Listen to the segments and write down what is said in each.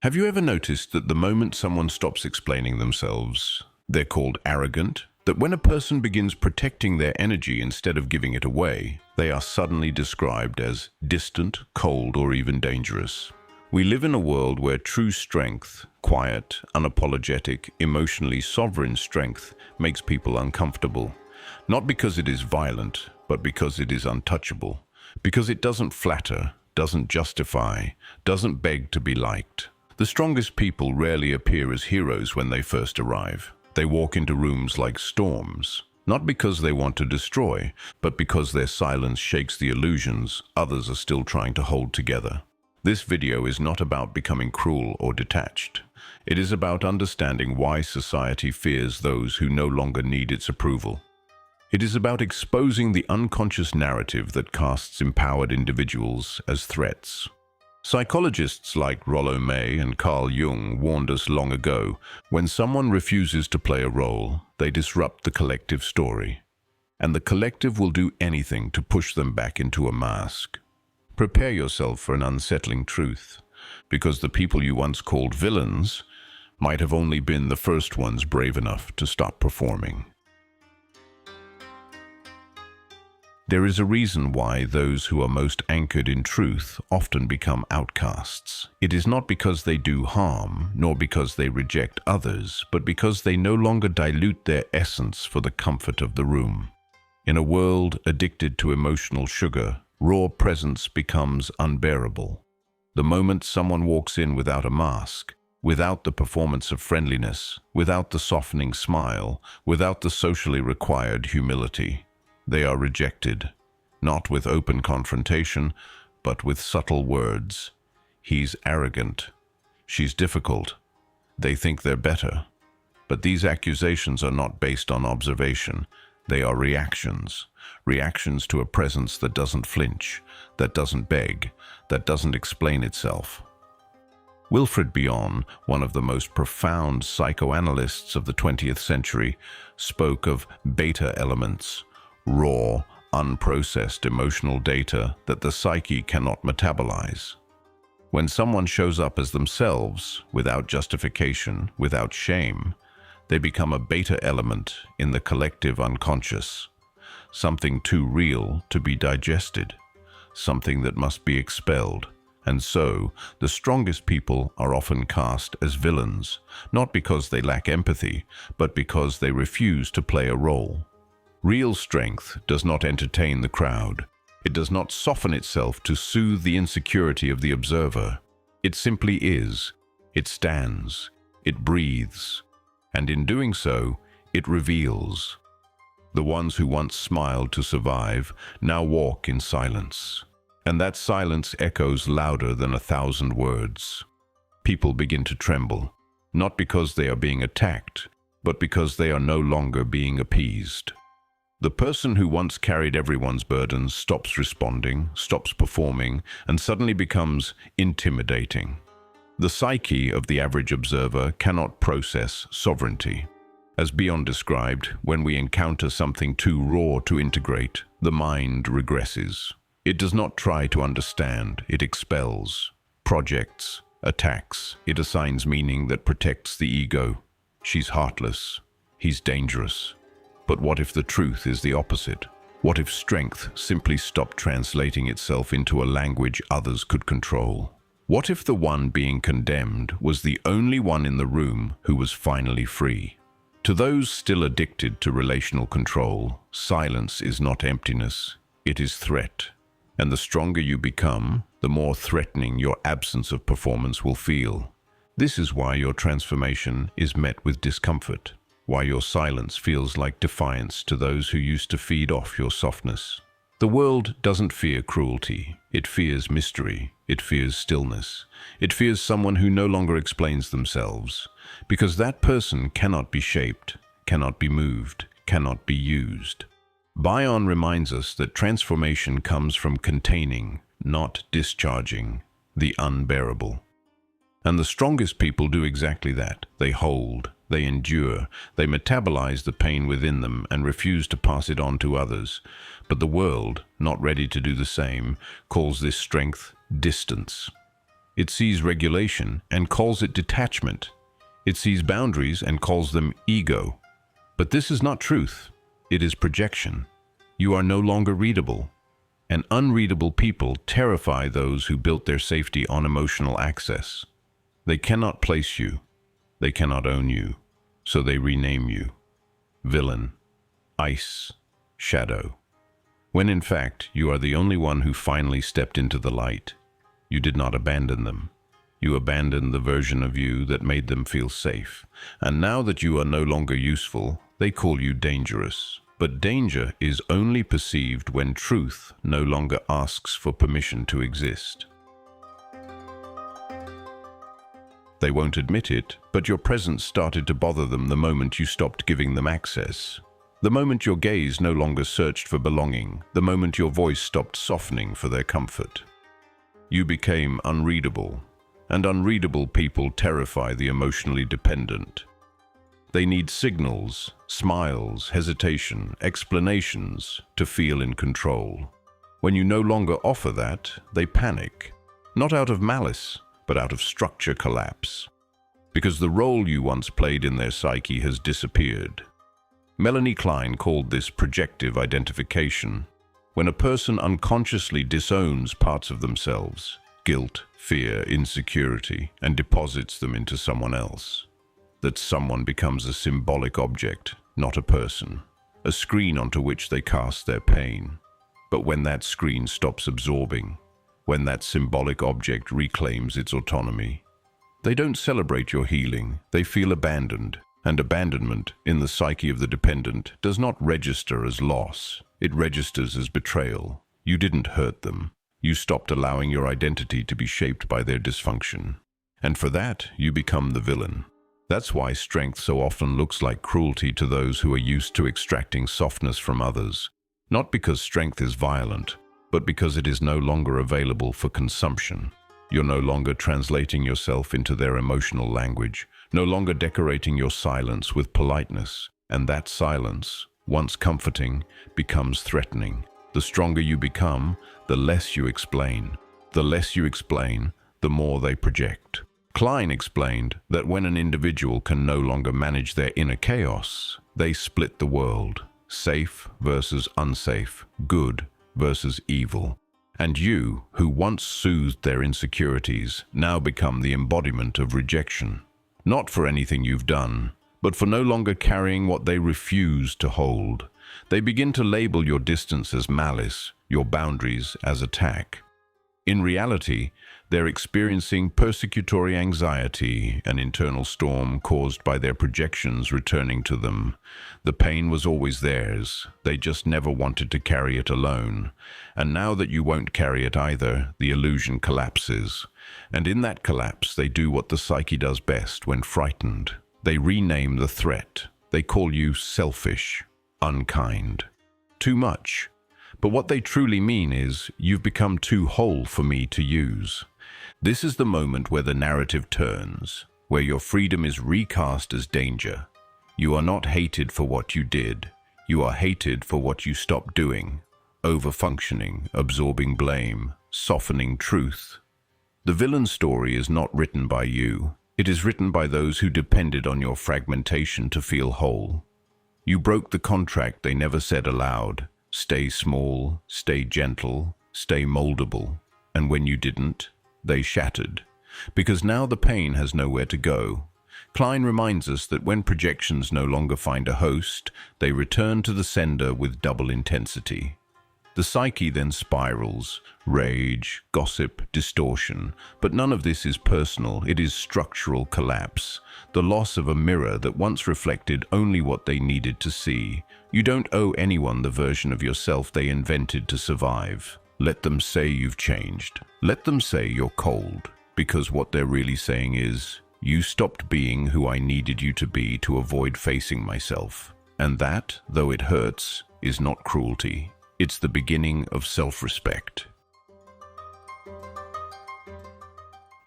Have you ever noticed that the moment someone stops explaining themselves, they're called arrogant? That when a person begins protecting their energy instead of giving it away, they are suddenly described as distant, cold, or even dangerous. We live in a world where true strength, quiet, unapologetic, emotionally sovereign strength, makes people uncomfortable. Not because it is violent, but because it is untouchable. Because it doesn't flatter, doesn't justify, doesn't beg to be liked. The strongest people rarely appear as heroes when they first arrive. They walk into rooms like storms, not because they want to destroy, but because their silence shakes the illusions others are still trying to hold together. This video is not about becoming cruel or detached. It is about understanding why society fears those who no longer need its approval. It is about exposing the unconscious narrative that casts empowered individuals as threats. Psychologists like Rollo May and Carl Jung warned us long ago, when someone refuses to play a role, they disrupt the collective story. And the collective will do anything to push them back into a mask. Prepare yourself for an unsettling truth, because the people you once called villains might have only been the first ones brave enough to stop performing. There is a reason why those who are most anchored in truth often become outcasts. It is not because they do harm, nor because they reject others, but because they no longer dilute their essence for the comfort of the room. In a world addicted to emotional sugar, raw presence becomes unbearable. The moment someone walks in without a mask, without the performance of friendliness, without the softening smile, without the socially required humility, they are rejected, not with open confrontation, but with subtle words. He's arrogant. She's difficult. They think they're better. But these accusations are not based on observation. They are reactions. Reactions to a presence that doesn't flinch, that doesn't beg, that doesn't explain itself. Wilfred Bion, one of the most profound psychoanalysts of the 20th century, spoke of beta elements, raw, unprocessed emotional data that the psyche cannot metabolize. When someone shows up as themselves, without justification, without shame, they become a beta element in the collective unconscious, something too real to be digested, something that must be expelled. And so, the strongest people are often cast as villains, not because they lack empathy, but because they refuse to play a role. Real strength does not entertain the crowd. It does not soften itself to soothe the insecurity of the observer. It simply is. It stands. It breathes. And in doing so, it reveals. The ones who once smiled to survive now walk in silence. And that silence echoes louder than 1,000 words. People begin to tremble, not because they are being attacked, but because they are no longer being appeased. The person who once carried everyone's burdens stops responding, stops performing, and suddenly becomes intimidating. The psyche of the average observer cannot process sovereignty. As Bion described, when we encounter something too raw to integrate, the mind regresses. It does not try to understand, it expels, projects, attacks. It assigns meaning that protects the ego. She's heartless. He's dangerous. But what if the truth is the opposite? What if strength simply stopped translating itself into a language others could control? What if the one being condemned was the only one in the room who was finally free? To those still addicted to relational control, silence is not emptiness, it is threat. And the stronger you become, the more threatening your absence of performance will feel. This is why your transformation is met with discomfort. Why your silence feels like defiance to those who used to feed off your softness. The world doesn't fear cruelty. It fears mystery. It fears stillness. It fears someone who no longer explains themselves, because that person cannot be shaped, cannot be moved, cannot be used. Bion reminds us that transformation comes from containing, not discharging, the unbearable. And the strongest people do exactly that. They hold. They endure, they metabolize the pain within them and refuse to pass it on to others. But the world, not ready to do the same, calls this strength distance. It sees regulation and calls it detachment. It sees boundaries and calls them ego. But this is not truth. It is projection. You are no longer readable. And unreadable people terrify those who built their safety on emotional access. They cannot place you. They cannot own you. So they rename you. Villain, ice, shadow. When in fact, you are the only one who finally stepped into the light. You did not abandon them. You abandoned the version of you that made them feel safe. And now that you are no longer useful, they call you dangerous. But danger is only perceived when truth no longer asks for permission to exist. They won't admit it, but your presence started to bother them the moment you stopped giving them access. The moment your gaze no longer searched for belonging, the moment your voice stopped softening for their comfort. You became unreadable, and unreadable people terrify the emotionally dependent. They need signals, smiles, hesitation, explanations to feel in control. When you no longer offer that, they panic, not out of malice, but out of structure collapse, because the role you once played in their psyche has disappeared. Melanie Klein called this projective identification, when a person unconsciously disowns parts of themselves, guilt, fear, insecurity, and deposits them into someone else. That someone becomes a symbolic object, not a person, a screen onto which they cast their pain. But when that screen stops absorbing, when that symbolic object reclaims its autonomy, they don't celebrate your healing, they feel abandoned. And abandonment, in the psyche of the dependent, does not register as loss. It registers as betrayal. You didn't hurt them. You stopped allowing your identity to be shaped by their dysfunction. And for that, you become the villain. That's why strength so often looks like cruelty to those who are used to extracting softness from others. Not because strength is violent, but because it is no longer available for consumption. You're no longer translating yourself into their emotional language, no longer decorating your silence with politeness. And that silence, once comforting, becomes threatening. The stronger you become, the less you explain. The less you explain, the more they project. Klein explained that when an individual can no longer manage their inner chaos, they split the world. Safe versus unsafe, good versus evil. And you, who once soothed their insecurities, now become the embodiment of rejection. Not for anything you've done, but for no longer carrying what they refuse to hold. They begin to label your distance as malice, your boundaries as attack. In reality, they're experiencing persecutory anxiety, an internal storm caused by their projections returning to them. The pain was always theirs. They just never wanted to carry it alone. And now that you won't carry it either, the illusion collapses. And in that collapse, they do what the psyche does best when frightened. They rename the threat. They call you selfish, unkind, too much. But what they truly mean is, you've become too whole for me to use. This is the moment where the narrative turns, where your freedom is recast as danger. You are not hated for what you did. You are hated for what you stopped doing, over-functioning, absorbing blame, softening truth. The villain story is not written by you. It is written by those who depended on your fragmentation to feel whole. You broke the contract they never said aloud. Stay small, stay gentle, stay moldable. And when you didn't, they shattered. Because now the pain has nowhere to go. Klein reminds us that when projections no longer find a host, they return to the sender with double intensity. The psyche then spirals, rage, gossip, distortion. But none of this is personal, it is structural collapse. The loss of a mirror that once reflected only what they needed to see. You don't owe anyone the version of yourself they invented to survive. Let them say you've changed. Let them say you're cold. Because what they're really saying is, you stopped being who I needed you to be to avoid facing myself. And that, though it hurts, is not cruelty. It's the beginning of self-respect.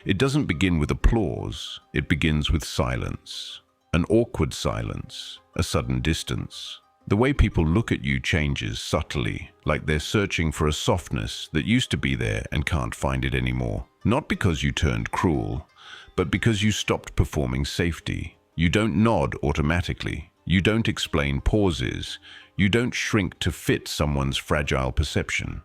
It doesn't begin with applause, it begins with silence. An awkward silence, a sudden distance. The way people look at you changes subtly, like they're searching for a softness that used to be there and can't find it anymore. Not because you turned cruel, but because you stopped performing safety. You don't nod automatically. You don't explain pauses. You don't shrink to fit someone's fragile perception.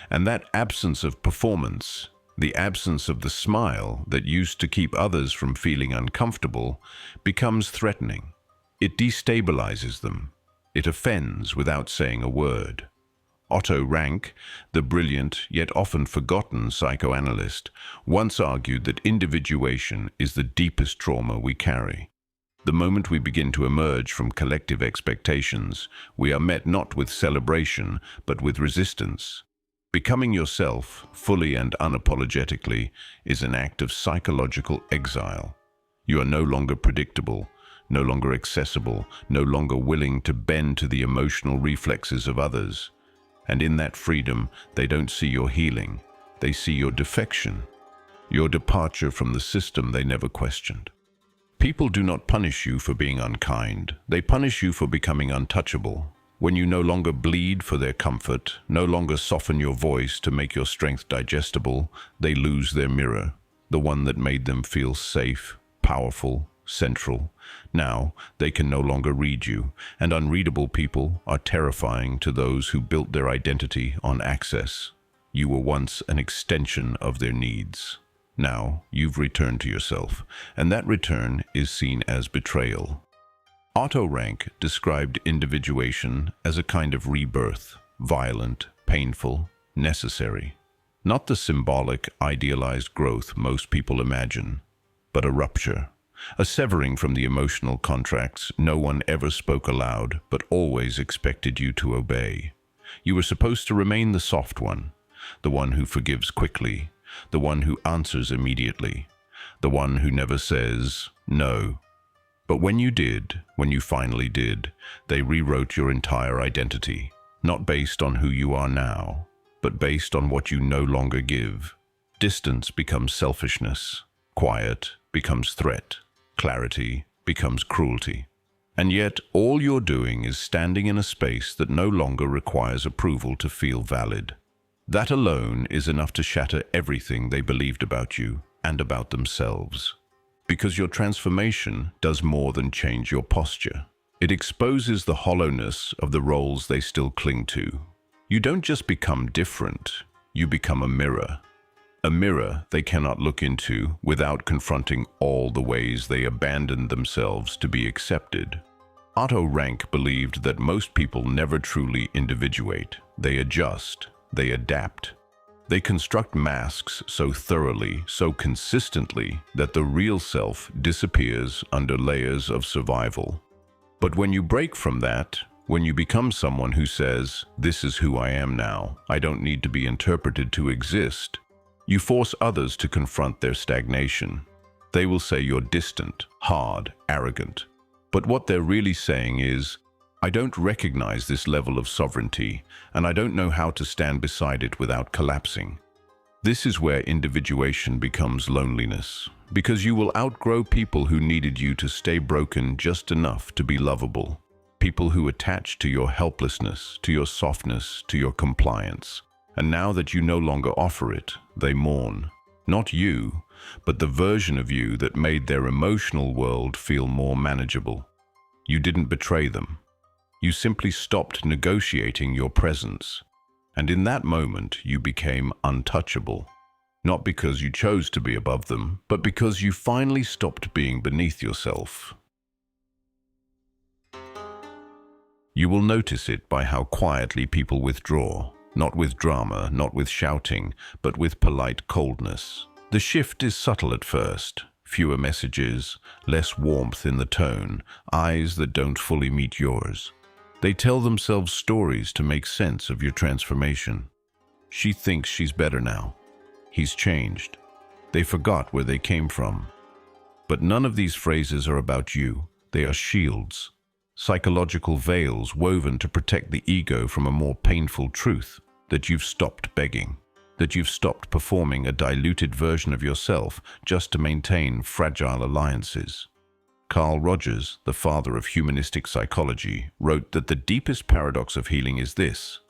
And that absence of performance, the absence of the smile that used to keep others from feeling uncomfortable, becomes threatening. It destabilizes them. It offends without saying a word. Otto Rank, the brilliant yet often forgotten psychoanalyst, once argued that individuation is the deepest trauma we carry. The moment we begin to emerge from collective expectations, we are met not with celebration, but with resistance. Becoming yourself, fully and unapologetically, is an act of psychological exile. You are no longer predictable, no longer accessible, no longer willing to bend to the emotional reflexes of others. And in that freedom, they don't see your healing. They see your defection, your departure from the system they never questioned. People do not punish you for being unkind. They punish you for becoming untouchable. When you no longer bleed for their comfort, no longer soften your voice to make your strength digestible, they lose their mirror, the one that made them feel safe, powerful, central. Now, they can no longer read you, and unreadable people are terrifying to those who built their identity on access. You were once an extension of their needs. Now, you've returned to yourself, and that return is seen as betrayal. Otto Rank described individuation as a kind of rebirth, violent, painful, necessary. Not the symbolic, idealized growth most people imagine, but a rupture. A severing from the emotional contracts no one ever spoke aloud but always expected you to obey. You were supposed to remain the soft one, the one who forgives quickly, the one who answers immediately, the one who never says no. But when you finally did, they rewrote your entire identity, not based on who you are now, but based on what you no longer give. Distance becomes selfishness, quiet becomes threat. Clarity becomes cruelty. And yet, all you're doing is standing in a space that no longer requires approval to feel valid. That alone is enough to shatter everything they believed about you and about themselves. Because your transformation does more than change your posture. It exposes the hollowness of the roles they still cling to. You don't just become different, you become a mirror. A mirror they cannot look into without confronting all the ways they abandoned themselves to be accepted. Otto Rank believed that most people never truly individuate. They adjust, they adapt. They construct masks so thoroughly, so consistently, that the real self disappears under layers of survival. But when you break from that, when you become someone who says, "This is who I am now, I don't need to be interpreted to exist," you force others to confront their stagnation. They will say you're distant, hard, arrogant. But what they're really saying is, "I don't recognize this level of sovereignty, and I don't know how to stand beside it without collapsing." This is where individuation becomes loneliness, because you will outgrow people who needed you to stay broken just enough to be lovable. People who attach to your helplessness, to your softness, to your compliance. And now that you no longer offer it, they mourn. Not you, but the version of you that made their emotional world feel more manageable. You didn't betray them. You simply stopped negotiating your presence. And in that moment, you became untouchable. Not because you chose to be above them, but because you finally stopped being beneath yourself. You will notice it by how quietly people withdraw. Not with drama, not with shouting, but with polite coldness. The shift is subtle at first. Fewer messages, less warmth in the tone, eyes that don't fully meet yours. They tell themselves stories to make sense of your transformation. She thinks she's better now. He's changed. They forgot where they came from. But none of these phrases are about you. They are shields. Psychological veils woven to protect the ego from a more painful truth, that you've stopped begging, that you've stopped performing a diluted version of yourself just to maintain fragile alliances. Carl Rogers, the father of humanistic psychology, wrote that the deepest paradox of healing is this: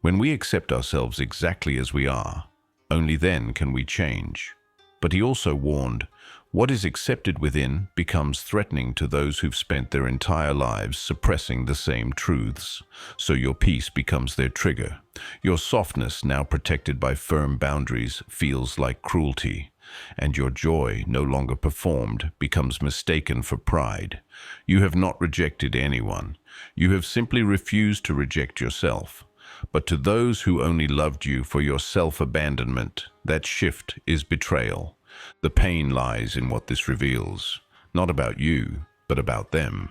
when we accept ourselves exactly as we are, only then can we change. But he also warned, what is accepted within becomes threatening to those who've spent their entire lives suppressing the same truths. So your peace becomes their trigger. Your softness, now protected by firm boundaries, feels like cruelty. And your joy, no longer performed, becomes mistaken for pride. You have not rejected anyone. You have simply refused to reject yourself. But to those who only loved you for your self-abandonment, that shift is betrayal. The pain lies in what this reveals, not about you, but about them.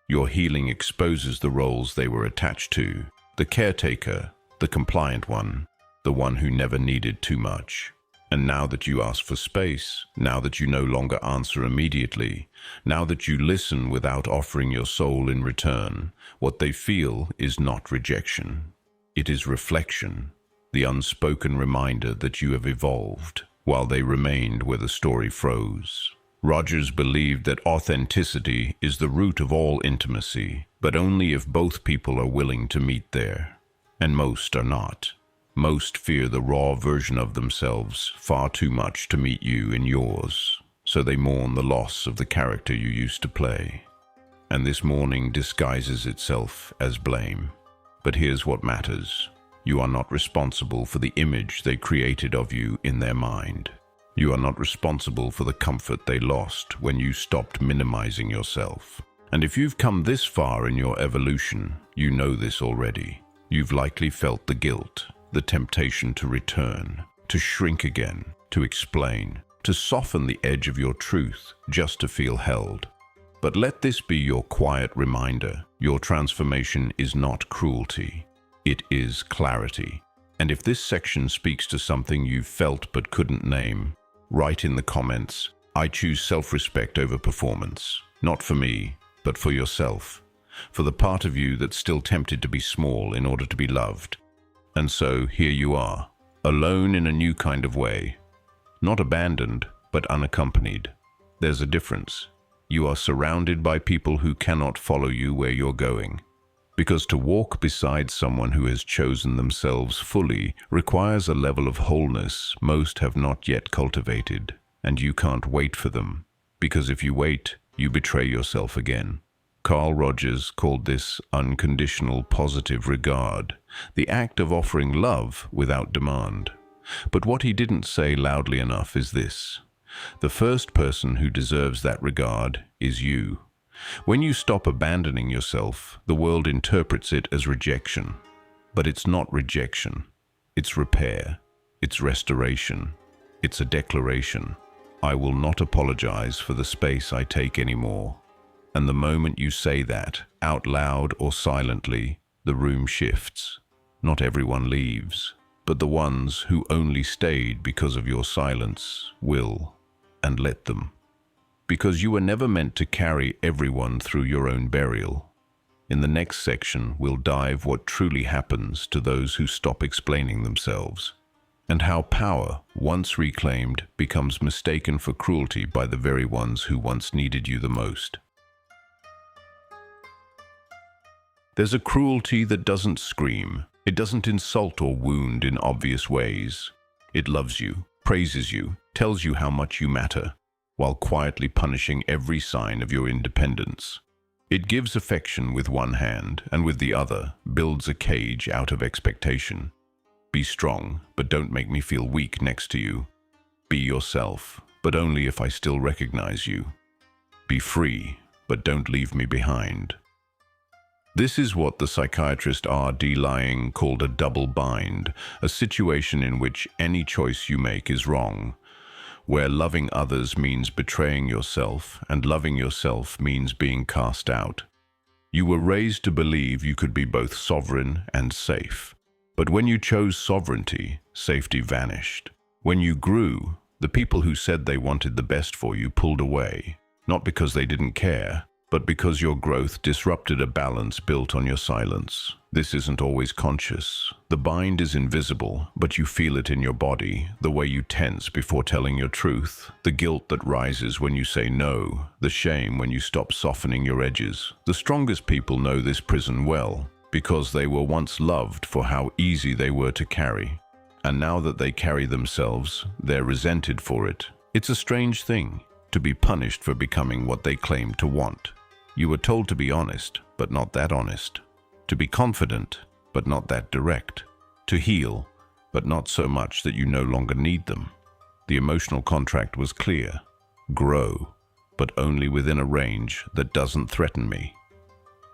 Your healing exposes the roles they were attached to, the caretaker, the compliant one, the one who never needed too much. And now that you ask for space, now that you no longer answer immediately, now that you listen without offering your soul in return, what they feel is not rejection. It is reflection, the unspoken reminder that you have evolved, while they remained where the story froze. Rogers believed that authenticity is the root of all intimacy, but only if both people are willing to meet there. And most are not. Most fear the raw version of themselves far too much to meet you in yours, so they mourn the loss of the character you used to play. And this mourning disguises itself as blame. But here's what matters. You are not responsible for the image they created of you in their mind. You are not responsible for the comfort they lost when you stopped minimizing yourself. And if you've come this far in your evolution, you know this already. You've likely felt the guilt, the temptation to return, to shrink again, to explain, to soften the edge of your truth just to feel held. But let this be your quiet reminder. Your transformation is not cruelty. It is clarity. And if this section speaks to something you've felt but couldn't name, write in the comments, I choose self-respect over performance. Not for me, but for yourself. For the part of you that's still tempted to be small in order to be loved. And so here you are, alone in a new kind of way. Not abandoned, but unaccompanied. There's a difference. You are surrounded by people who cannot follow you where you're going. Because to walk beside someone who has chosen themselves fully requires a level of wholeness most have not yet cultivated, and you can't wait for them. Because if you wait, you betray yourself again. Carl Rogers called this unconditional positive regard, the act of offering love without demand. But what he didn't say loudly enough is this. The first person who deserves that regard is you. When you stop abandoning yourself, the world interprets it as rejection. But it's not rejection. It's repair. It's restoration. It's a declaration. I will not apologize for the space I take anymore. And the moment you say that, out loud or silently, the room shifts. Not everyone leaves, but the ones who only stayed because of your silence will, and let them. Because you were never meant to carry everyone through your own burial. In the next section, we'll dive what truly happens to those who stop explaining themselves, and how power, once reclaimed, becomes mistaken for cruelty by the very ones who once needed you the most. There's a cruelty that doesn't scream. It doesn't insult or wound in obvious ways. It loves you, praises you, tells you how much you matter, while quietly punishing every sign of your independence. It gives affection with one hand, and with the other builds a cage out of expectation. Be strong, but don't make me feel weak next to you. Be yourself, but only if I still recognize you. Be free, but don't leave me behind. This is what the psychiatrist R.D. Laing called a double bind, a situation in which any choice you make is wrong, where loving others means betraying yourself, and loving yourself means being cast out. You were raised to believe you could be both sovereign and safe. But when you chose sovereignty, safety vanished. When you grew, the people who said they wanted the best for you pulled away, not because they didn't care, but because your growth disrupted a balance built on your silence. This isn't always conscious. The bind is invisible, but you feel it in your body, the way you tense before telling your truth, the guilt that rises when you say no, the shame when you stop softening your edges. The strongest people know this prison well, because they were once loved for how easy they were to carry. And now that they carry themselves, they're resented for it. It's a strange thing to be punished for becoming what they claim to want. You were told to be honest, but not that honest. To be confident, but not that direct. To heal, but not so much that you no longer need them. The emotional contract was clear. Grow, but only within a range that doesn't threaten me.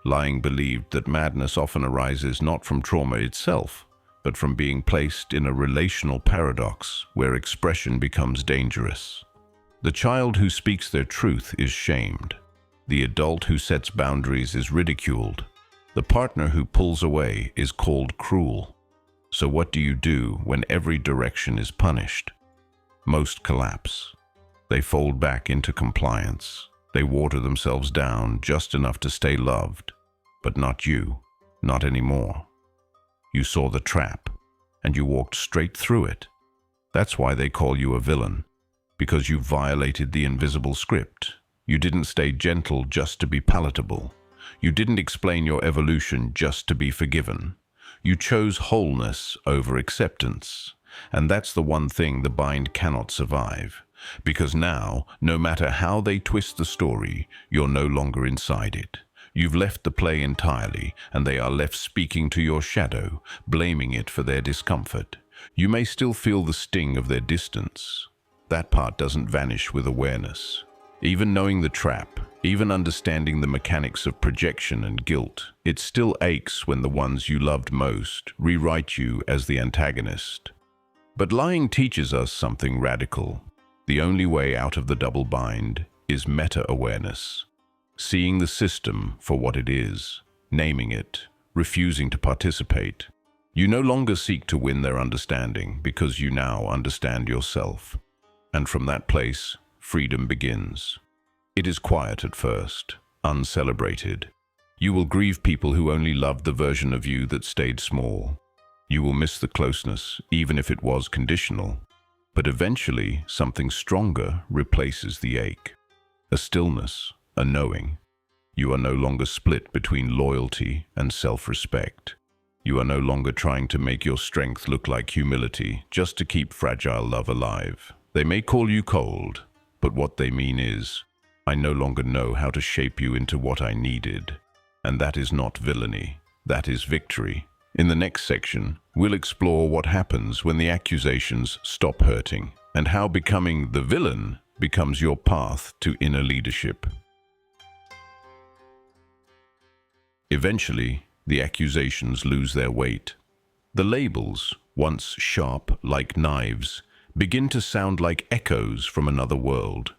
Lying believed that madness often arises not from trauma itself, but from being placed in a relational paradox where expression becomes dangerous. The child who speaks their truth is shamed. The adult who sets boundaries is ridiculed. The partner who pulls away is called cruel. So what do you do when every direction is punished? Most collapse. They fold back into compliance. They water themselves down just enough to stay loved. But not you, not anymore. You saw the trap, and you walked straight through it. That's why they call you a villain, because you violated the invisible script. You didn't stay gentle just to be palatable. You didn't explain your evolution just to be forgiven. You chose wholeness over acceptance. And that's the one thing the bind cannot survive. Because now, no matter how they twist the story, you're no longer inside it. You've left the play entirely, and they are left speaking to your shadow, blaming it for their discomfort. You may still feel the sting of their distance. That part doesn't vanish with awareness. Even knowing the trap, even understanding the mechanics of projection and guilt, it still aches when the ones you loved most rewrite you as the antagonist. But lying teaches us something radical. The only way out of the double bind is meta-awareness. Seeing the system for what it is, naming it, refusing to participate. You no longer seek to win their understanding because you now understand yourself. And from that place, freedom begins. It is quiet at first, uncelebrated. You will grieve people who only loved the version of you that stayed small. You will miss the closeness, even if it was conditional. But eventually, something stronger replaces the ache. A stillness, a knowing. You are no longer split between loyalty and self-respect. You are no longer trying to make your strength look like humility just to keep fragile love alive. They may call you cold, but what they mean is, I no longer know how to shape you into what I needed. And that is not villainy, that is victory. In the next section, we'll explore what happens when the accusations stop hurting, and how becoming the villain becomes your path to inner leadership. Eventually, the accusations lose their weight. The labels, once sharp like knives, begin to sound like echoes from another world.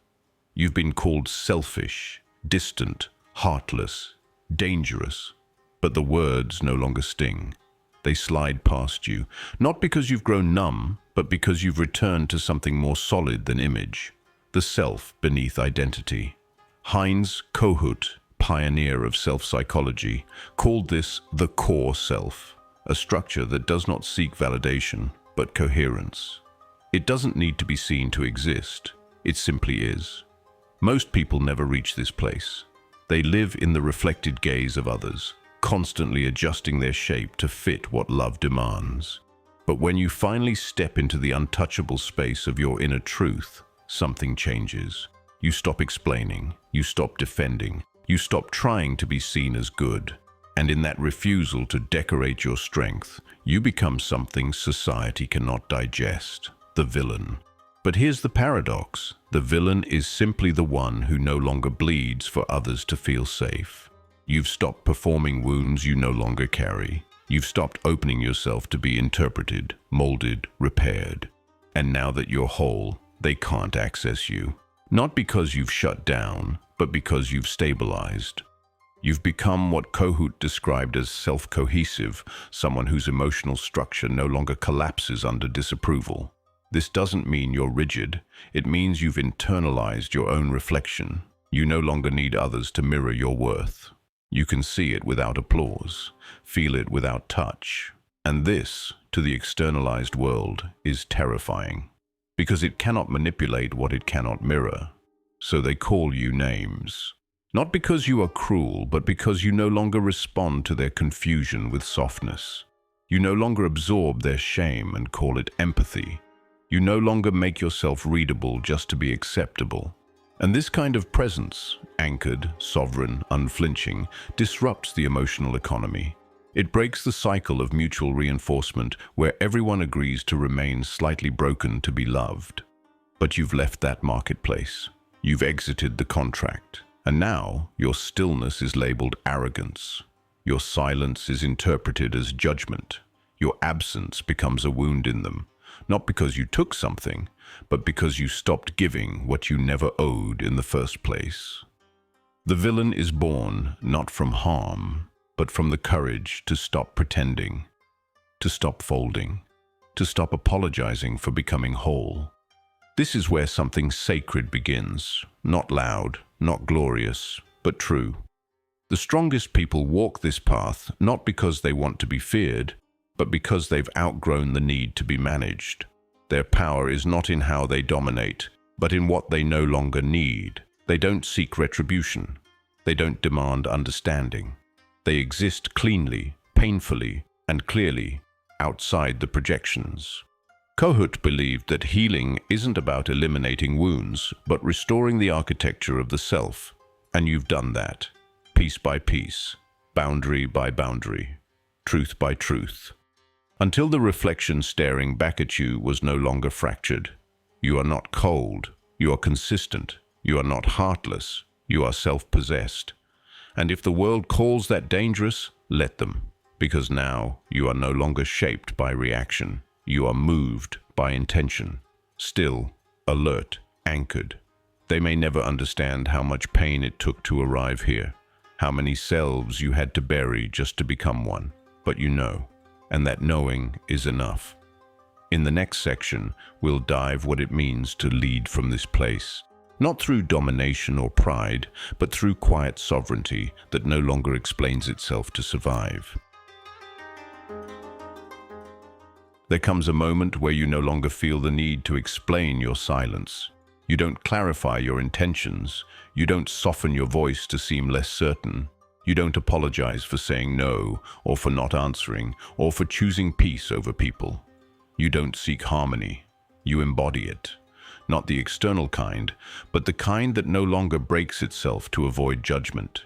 You've been called selfish, distant, heartless, dangerous, but the words no longer sting. They slide past you, not because you've grown numb, but because you've returned to something more solid than image, the self beneath identity. Heinz Kohut, pioneer of self-psychology, called this the core self, a structure that does not seek validation, but coherence. It doesn't need to be seen to exist, it simply is. Most people never reach this place. They live in the reflected gaze of others, constantly adjusting their shape to fit what love demands. But when you finally step into the untouchable space of your inner truth, something changes. You stop explaining, you stop defending, you stop trying to be seen as good. And in that refusal to decorate your strength, you become something society cannot digest, the villain. But here's the paradox. The villain is simply the one who no longer bleeds for others to feel safe. You've stopped performing wounds you no longer carry. You've stopped opening yourself to be interpreted, molded, repaired. And now that you're whole, they can't access you. Not because you've shut down, but because you've stabilized. You've become what Kohut described as self-cohesive, someone whose emotional structure no longer collapses under disapproval. This doesn't mean you're rigid. It means you've internalized your own reflection. You no longer need others to mirror your worth. You can see it without applause, feel it without touch. And this, to the externalized world, is terrifying, because it cannot manipulate what it cannot mirror. So they call you names. Not because you are cruel, but because you no longer respond to their confusion with softness. You no longer absorb their shame and call it empathy. You no longer make yourself readable just to be acceptable. And this kind of presence, anchored, sovereign, unflinching, disrupts the emotional economy. It breaks the cycle of mutual reinforcement where everyone agrees to remain slightly broken to be loved. But you've left that marketplace. You've exited the contract. And now your stillness is labeled arrogance. Your silence is interpreted as judgment. Your absence becomes a wound in them, not because you took something, but because you stopped giving what you never owed in the first place. The villain is born not from harm, but from the courage to stop pretending, to stop folding, to stop apologizing for becoming whole. This is where something sacred begins, not loud, not glorious, but true. The strongest people walk this path not because they want to be feared, but because they've outgrown the need to be managed. Their power is not in how they dominate, but in what they no longer need. They don't seek retribution. They don't demand understanding. They exist cleanly, painfully, and clearly, outside the projections. Kohut believed that healing isn't about eliminating wounds, but restoring the architecture of the self. And you've done that, piece by piece, boundary by boundary, truth by truth. Until the reflection staring back at you was no longer fractured. You are not cold, you are consistent, you are not heartless, you are self-possessed. And if the world calls that dangerous, let them, because now you are no longer shaped by reaction. You are moved by intention, still, alert, anchored. They may never understand how much pain it took to arrive here, how many selves you had to bury just to become one, but you know, and that knowing is enough. In the next section, we'll dive what it means to lead from this place, not through domination or pride, but through quiet sovereignty that no longer explains itself to survive. There comes a moment where you no longer feel the need to explain your silence. You don't clarify your intentions. You don't soften your voice to seem less certain. You don't apologize for saying no, or for not answering, or for choosing peace over people. You don't seek harmony. You embody it. Not the external kind, but the kind that no longer breaks itself to avoid judgment.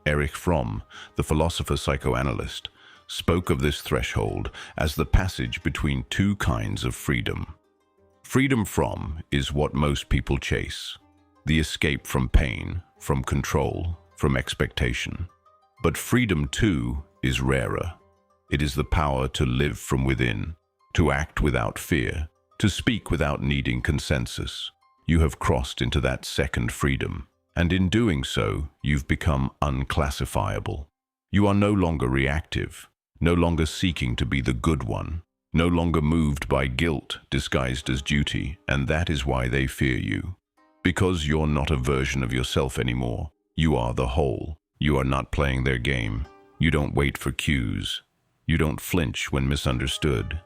Erich Fromm, the philosopher psychoanalyst, spoke of this threshold as the passage between two kinds of freedom. Freedom from is what most people chase, the escape from pain, from control, from expectation. But freedom too is rarer. It is the power to live from within, to act without fear, to speak without needing consensus. You have crossed into that second freedom, and in doing so, you've become unclassifiable. You are no longer reactive, no longer seeking to be the good one, no longer moved by guilt disguised as duty, and that is why they fear you. Because you're not a version of yourself anymore. You are the whole. You are not playing their game. You don't wait for cues. You don't flinch when misunderstood.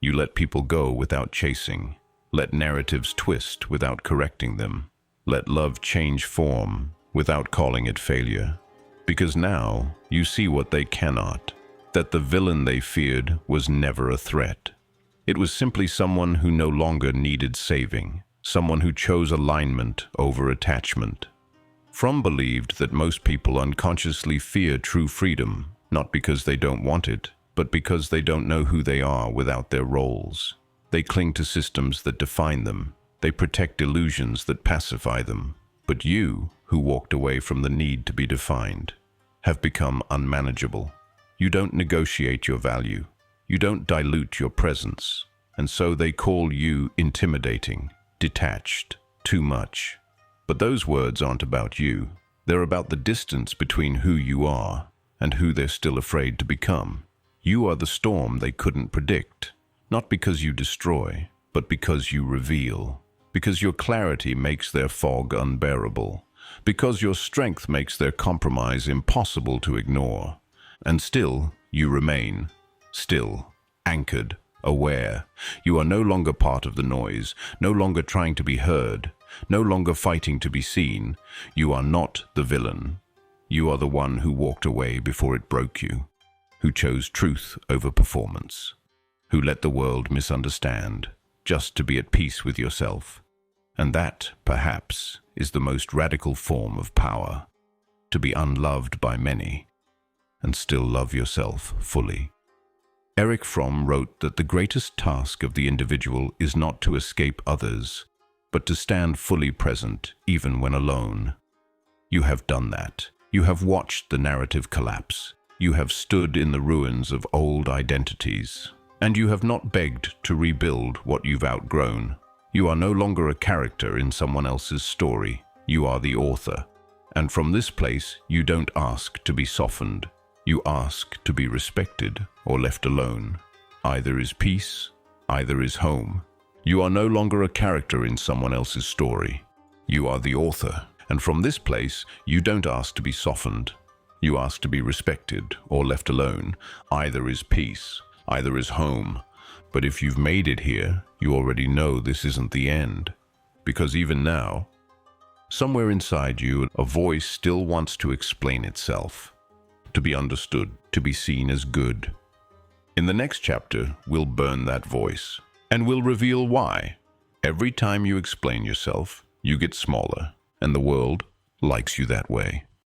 You let people go without chasing. Let narratives twist without correcting them. Let love change form without calling it failure. Because now you see what they cannot. That the villain they feared was never a threat. It was simply someone who no longer needed saving, someone who chose alignment over attachment. Fromm believed that most people unconsciously fear true freedom, not because they don't want it, but because they don't know who they are without their roles. They cling to systems that define them. They protect illusions that pacify them. But you, who walked away from the need to be defined, have become unmanageable. You don't negotiate your value. You don't dilute your presence. And so they call you intimidating, detached, too much. But those words aren't about you. They're about the distance between who you are and who they're still afraid to become. You are the storm they couldn't predict, not because you destroy, but because you reveal. Because your clarity makes their fog unbearable. Because your strength makes their compromise impossible to ignore. And still, you remain, still, anchored, aware. You are no longer part of the noise, no longer trying to be heard, no longer fighting to be seen. You are not the villain. You are the one who walked away before it broke you, who chose truth over performance, who let the world misunderstand, just to be at peace with yourself. And that, perhaps, is the most radical form of power, to be unloved by many and still love yourself fully. Erich Fromm wrote that the greatest task of the individual is not to escape others, but to stand fully present, even when alone. You have done that. You have watched the narrative collapse. You have stood in the ruins of old identities. And you have not begged to rebuild what you've outgrown. You are no longer a character in someone else's story. You are the author. And from this place, you don't ask to be softened. You ask to be respected or left alone. Either is peace, either is home. You are no longer a character in someone else's story. You are the author. And from this place, you don't ask to be softened. You ask to be respected or left alone. Either is peace, either is home. But if you've made it here, you already know this isn't the end. Because even now, somewhere inside you, a voice still wants to explain itself, to be understood, to be seen as good. In the next chapter, we'll burn that voice, and we'll reveal why. Every time you explain yourself, you get smaller, and the world likes you that way.